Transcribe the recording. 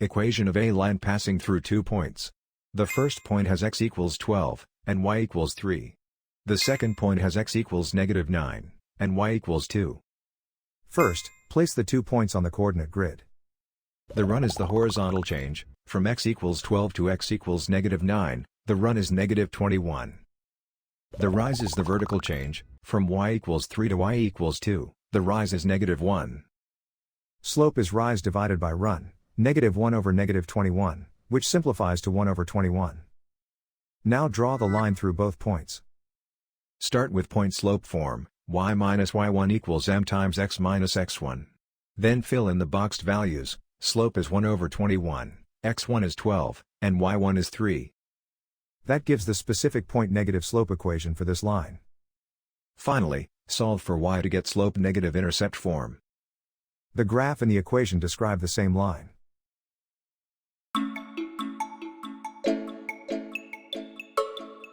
Equation of a line passing through 2 points. The first point has x equals 12, and y equals 3. The second point has x equals -9, and y equals 2. First, place the 2 points on the coordinate grid. The run is the horizontal change, from x equals 12 to x equals -9, the run is -21. The rise is the vertical change, from y equals 3 to y equals 2, the rise is -1. Slope is rise divided by run, -1 over -21, which simplifies to 1 over 21. Now draw the line through both points. Start with point slope form, y minus y1 equals m times x minus x1. Then fill in the boxed values, slope is 1 over 21, x1 is 12, and y1 is 3. That gives the specific point negative slope equation for this line. Finally, solve for y to get slope negative intercept form. The graph and the equation describe the same line.